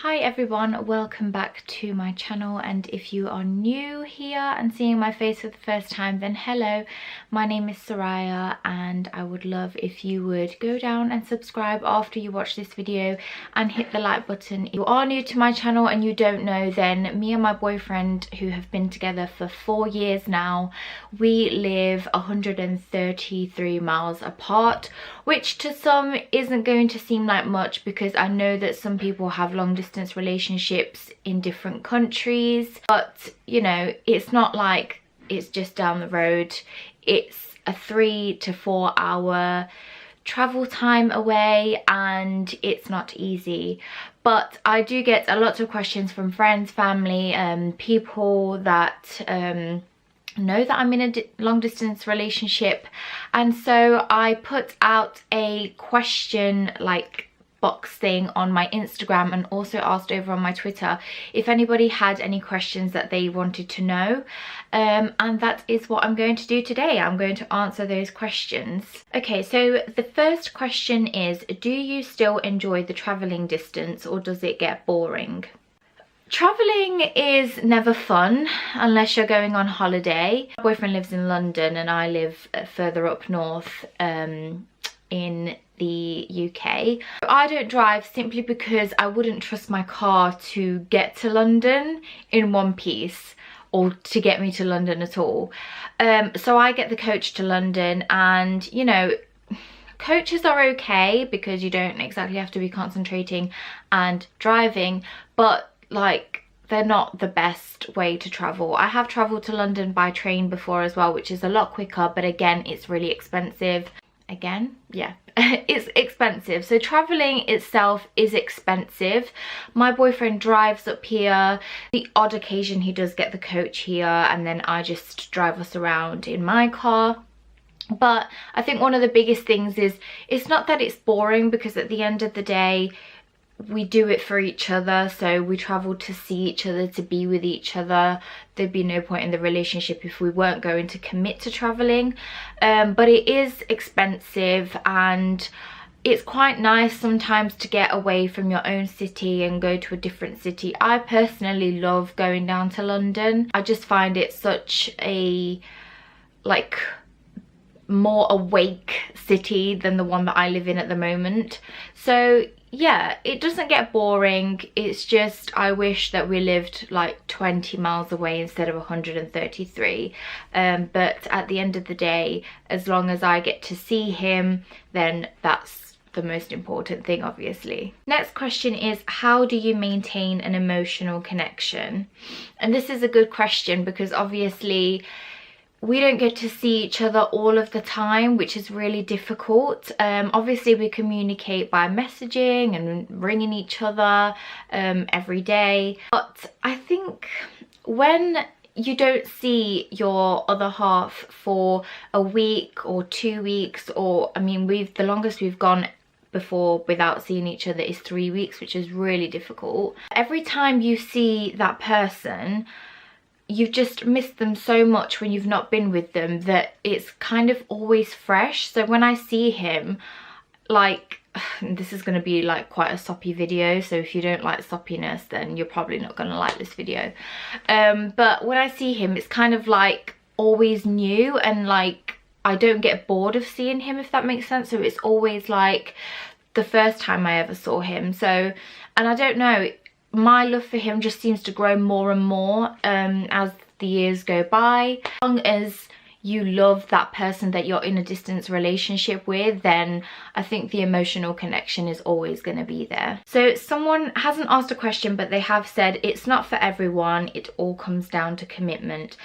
Hi everyone, welcome back to my channel, and if you are new here and seeing my face for the first time, then hello, my name is Soraia and I would love if you would go down and subscribe after you watch this video and hit the like button. If you are new to my channel and you don't know, then me and my boyfriend, who have been together for 4 years now, we live 133 miles apart, which to some isn't going to seem like much because I know that some people have long distance relationships in different countries, but you know, it's not like it's just down the road. It's a 3 to 4 hour travel time away and it's not easy. But I do get a lot of questions from friends, family, people that know that I'm in a long distance relationship, and so I put out a question box thing on my Instagram and also asked over on my Twitter if anybody had any questions that they wanted to know, and that is what I'm going to do today. I'm going to answer those questions. Okay, so the first question is, do you still enjoy the traveling distance or does it get boring? Traveling is never fun unless you're going on holiday. My boyfriend lives in London and I live further up north in the UK. I don't drive simply because I wouldn't trust my car to get to London in one piece, or to get me to London at all. So I get the coach to London, and you know, coaches are okay because you don't exactly have to be concentrating and driving, but like, they're not the best way to travel. I have traveled to London by train before as well, which is a lot quicker, but again, it's really expensive. Again, yeah, it's expensive. So traveling itself is expensive. My boyfriend drives up here. The odd occasion he does get the coach here, and then I just drive us around in my car. But I think one of the biggest things is, it's not that it's boring, because at the end of the day, we do it for each other. So we travel to see each other, to be with each other. There'd be no point in the relationship if we weren't going to commit to traveling. But it is expensive, and it's quite nice sometimes to get away from your own city and go to a different city. I personally love going down to London. I just find it such a more awake city than the one that I live in at the moment. So yeah, it doesn't get boring. It's just, I wish that we lived like 20 miles away instead of 133. But at the end of the day, as long as I get to see him, then that's the most important thing, obviously. Next question is, how do you maintain an emotional connection? And this is a good question because obviously we don't get to see each other all of the time, which is really difficult. Obviously we communicate by messaging and ringing each other every day, but I think when you don't see your other half for a week or 2 weeks, or I mean, the longest we've gone before without seeing each other is 3 weeks, which is really difficult. Every time you see that person, you've just missed them so much when you've not been with them, that it's kind of always fresh. So when I see him, like, this is going to be like quite a soppy video, so if you don't like soppiness, then you're probably not going to like this video. But when I see him, it's kind of like always new, and like I don't get bored of seeing him, if that makes sense. So it's always like the first time I ever saw him. So, and I don't know, my love for him just seems to grow more and more as the years go by. As long as you love that person that you're in a distance relationship with, then I think the emotional connection is always going to be there. So someone hasn't asked a question, but they have said, it's not for everyone, it all comes down to commitment.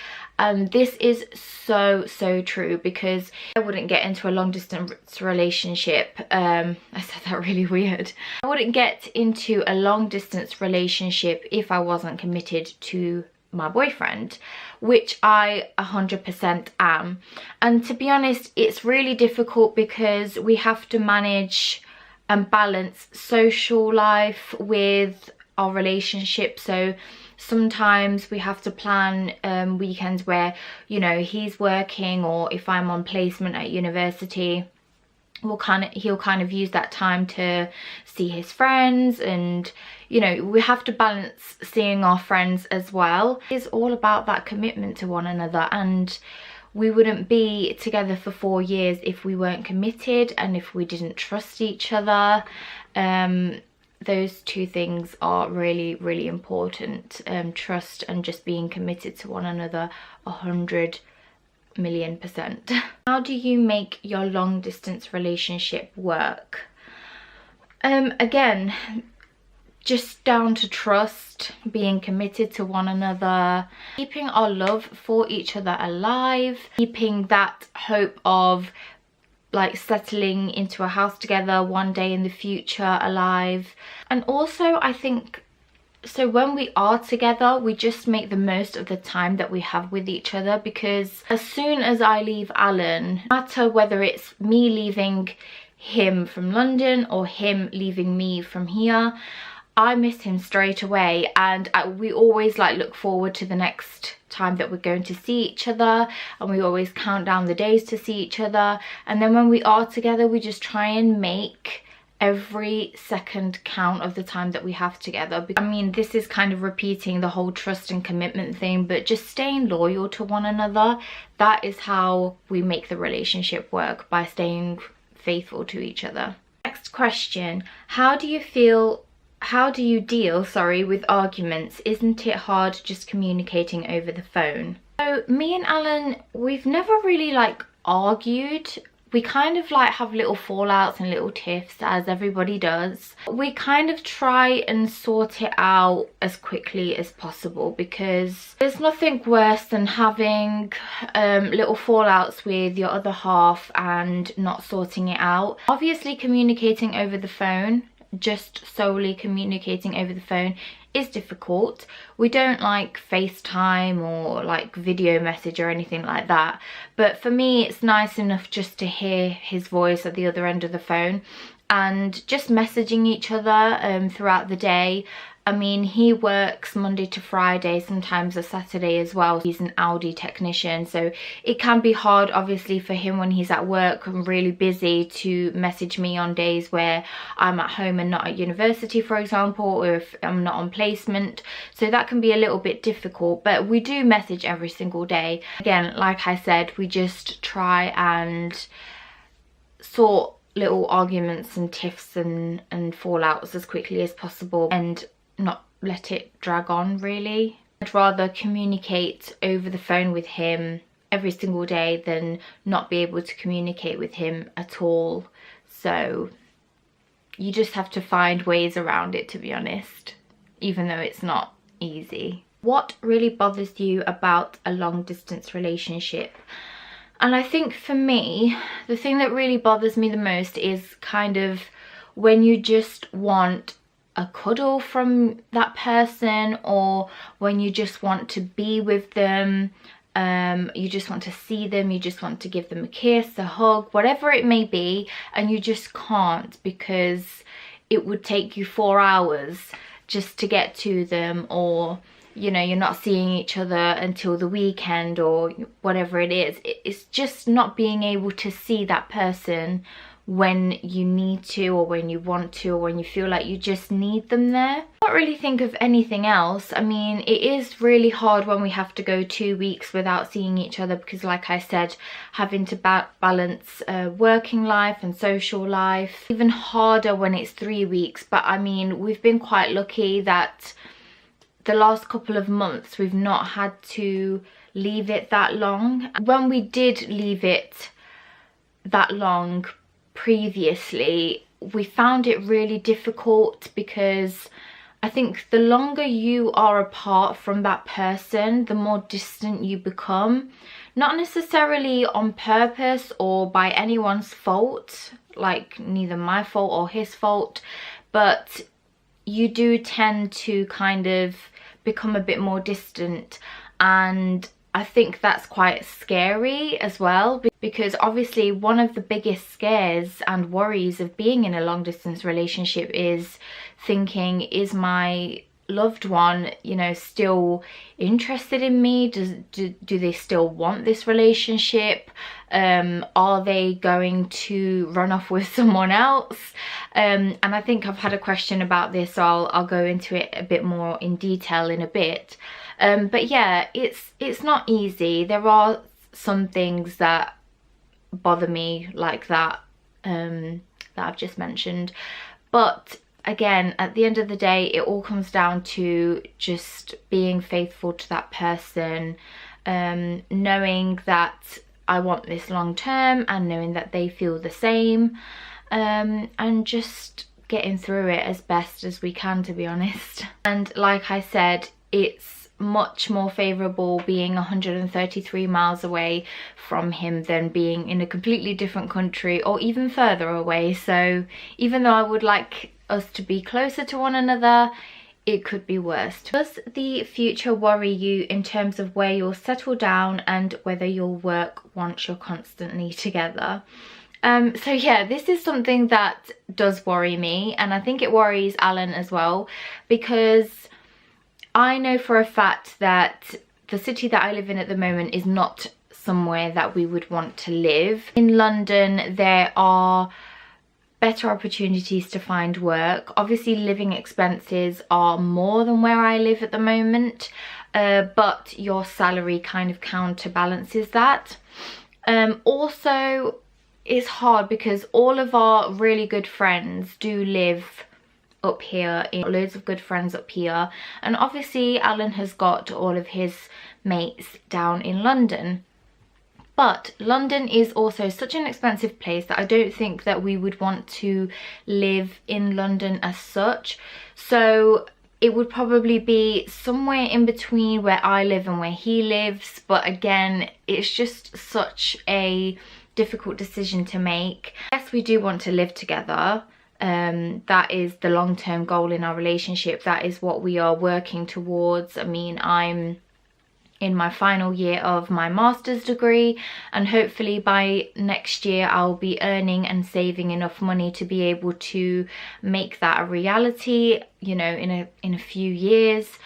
This is so true, because I wouldn't get into a long distance relationship. I said that really weird. I wouldn't get into a long distance relationship if I wasn't committed to my boyfriend, which I 100% am. And to be honest, it's really difficult because we have to manage and balance social life with our relationship. So sometimes we have to plan weekends where, you know, he's working, or if I'm on placement at university, he'll kind of use that time to see his friends, and you know, we have to balance seeing our friends as well. It's all about that commitment to one another, and we wouldn't be together for 4 years if we weren't committed and if we didn't trust each other. Those two things are really, really important. Trust and just being committed to one another 100,000,000%. How do you make your long distance relationship work? Again, just down to trust, being committed to one another, keeping our love for each other alive, keeping that hope of like settling into a house together one day in the future alive. And also I think, so when we are together, we just make the most of the time that we have with each other, because as soon as I leave Alan, no matter whether it's me leaving him from London or him leaving me from here, I miss him straight away, and we always like look forward to the next time that we're going to see each other, and we always count down the days to see each other. And then when we are together, we just try and make every second count of the time that we have together. I mean, this is kind of repeating the whole trust and commitment thing, but just staying loyal to one another. That is how we make the relationship work, by staying faithful to each other. Next question, how do you deal with arguments? Isn't it hard just communicating over the phone? So me and Alan, we've never really like argued. We kind of like have little fallouts and little tiffs, as everybody does. We kind of try and sort it out as quickly as possible, because there's nothing worse than having little fallouts with your other half and not sorting it out. Obviously communicating over the phone, just solely communicating over the phone, is difficult. We don't like FaceTime or like video message or anything like that, but for me it's nice enough just to hear his voice at the other end of the phone, and just messaging each other throughout the day. I mean, he works Monday to Friday, sometimes a Saturday as well. He's an Audi technician, so it can be hard obviously for him when he's at work and really busy to message me on days where I'm at home and not at university, for example, or if I'm not on placement. So that can be a little bit difficult, but we do message every single day. Again, like I said, we just try and sort little arguments and tiffs and fallouts as quickly as possible, and not let it drag on really. I'd rather communicate over the phone with him every single day than not be able to communicate with him at all. So you just have to find ways around it, to be honest, even though it's not easy. What really bothers you about a long distance relationship? And I think for me, the thing that really bothers me the most is kind of when you just want a cuddle from that person, or when you just want to be with them, you just want to see them, you just want to give them a kiss, a hug, whatever it may be, and you just can't because it would take you 4 hours just to get to them, or you know, you're not seeing each other until the weekend or whatever it is. It's just not being able to see that person when you need to, or when you want to, or when you feel like you just need them there. I can't really think of anything else. I mean, it is really hard when we have to go 2 weeks without seeing each other, because like I said, having to balance working life and social life. Even harder when it's 3 weeks, but I mean, we've been quite lucky that the last couple of months we've not had to leave it that long. When we did leave it that long previously, we found it really difficult, because I think the longer you are apart from that person, the more distant you become. Not necessarily on purpose or by anyone's fault, like neither my fault or his fault, but you do tend to kind of become a bit more distant, and I think that's quite scary as well, because obviously one of the biggest scares and worries of being in a long distance relationship is thinking, is my loved one, you know, still interested in me? Do they still want this relationship? Are they going to run off with someone else? And I think I've had a question about this, so I'll go into it a bit more in detail in a bit. But yeah, it's not easy. There are some things that bother me like that, that I've just mentioned, but again, at the end of the day, it all comes down to just being faithful to that person, knowing that I want this long term and knowing that they feel the same, and just getting through it as best as we can, to be honest. And like I said, it's much more favourable being 133 miles away from him than being in a completely different country or even further away. So even though I would like us to be closer to one another, it could be worse. Does the future worry you in terms of where you'll settle down and whether you'll work once you're constantly together? So yeah, this is something that does worry me, and I think it worries Alan as well, because I know for a fact that the city that I live in at the moment is not somewhere that we would want to live. In London, there are better opportunities to find work. Obviously, living expenses are more than where I live at the moment, but your salary kind of counterbalances that. Also, it's hard because all of our really good friends do live up here, in loads of good friends up here, and obviously Alan has got all of his mates down in London. But London is also such an expensive place that I don't think that we would want to live in London as such. So it would probably be somewhere in between where I live and where he lives, but again, it's just such a difficult decision to make. Yes, we do want to live together. That is the long-term goal in our relationship. That is what we are working towards. I mean, I'm in my final year of my master's degree, and hopefully by next year I'll be earning and saving enough money to be able to make that a reality, you know, in a few years.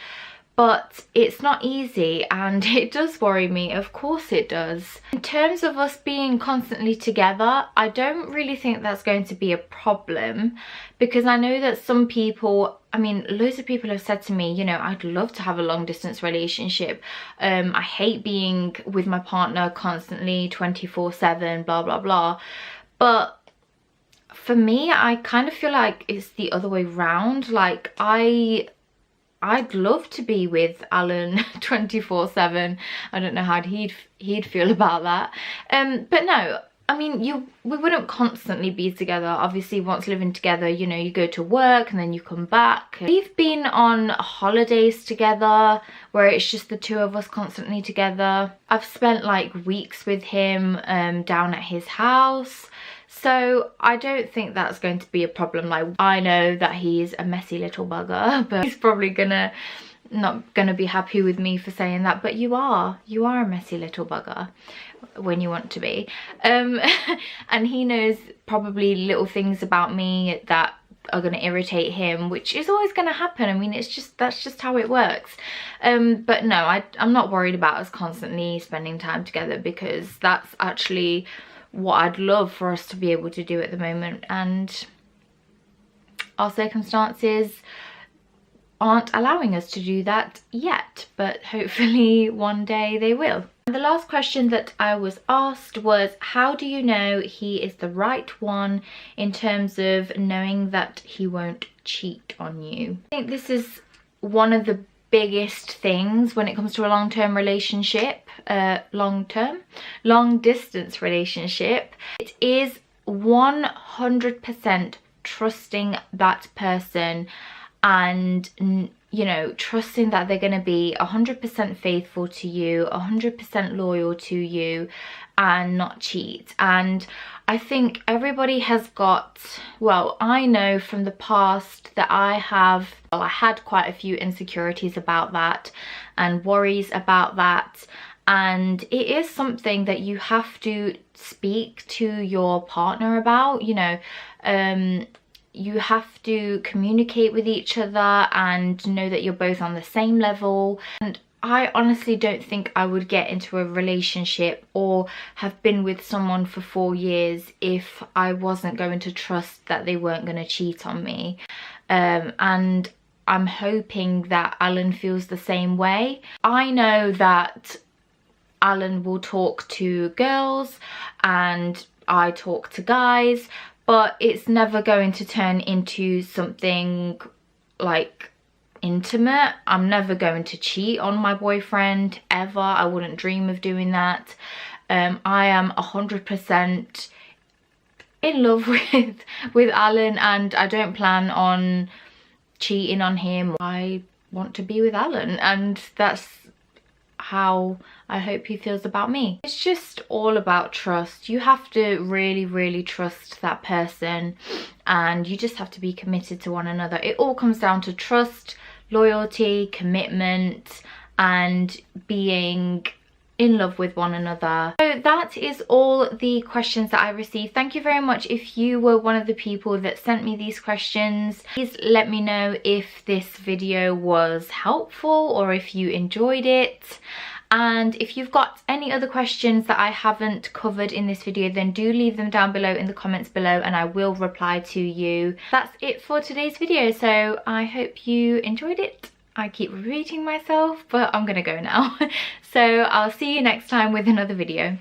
But it's not easy, and it does worry me, of course it does. In terms of us being constantly together, I don't really think that's going to be a problem, because I know that some people, I mean, loads of people have said to me, you know, I'd love to have a long distance relationship. I hate being with my partner constantly 24/7, blah, blah, blah. But for me, I kind of feel like it's the other way round. Like, I'd love to be with Alan 24/7. I don't know how he'd feel about that. But no, I mean, we wouldn't constantly be together. Obviously, once living together, you know, you go to work and then you come back. We've been on holidays together where it's just the two of us constantly together. I've spent like weeks with him down at his house. So I don't think that's going to be a problem. Like, I know that he's a messy little bugger, but he's probably not gonna be happy with me for saying that. But you are a messy little bugger when you want to be. And he knows probably little things about me that are going to irritate him, which is always going to happen. I mean, that's just how it works. But no, I'm not worried about us constantly spending time together, because that's actually what I'd love for us to be able to do at the moment, and our circumstances aren't allowing us to do that yet, but hopefully one day they will. And the last question that I was asked was, how do you know he is the right one in terms of knowing that he won't cheat on you? I think this is one of the biggest things when it comes to a long-term relationship, long distance relationship. It is 100% trusting that person, and you know, trusting that they're going to be 100% faithful to you, 100% loyal to you, and not cheat. And I think everybody has got, well, I know from the past that I had quite a few insecurities about that and worries about that. And it is something that you have to speak to your partner about, you know. you have to communicate with each other and know that you're both on the same level. And I honestly don't think I would get into a relationship or have been with someone for 4 years if I wasn't going to trust that they weren't going to cheat on me. And I'm hoping that Alan feels the same way. I know that Alan will talk to girls and I talk to guys, but it's never going to turn into something like intimate. I'm never going to cheat on my boyfriend ever. I wouldn't dream of doing that. I am 100% in love with Alan, and I don't plan on cheating on him. I want to be with Alan, and that's how I hope he feels about me. It's just all about trust. You have to really trust that person, and you just have to be committed to one another. It all comes down to trust, loyalty, commitment, and being in love with one another. So that is all the questions that I received. Thank you very much if you were one of the people that sent me these questions. Please let me know if this video was helpful or if you enjoyed it. And if you've got any other questions that I haven't covered in this video, then do leave them down below in the comments below and I will reply to you. That's it for today's video, so I hope you enjoyed it. I keep repeating myself, but I'm gonna go now. So I'll see you next time with another video.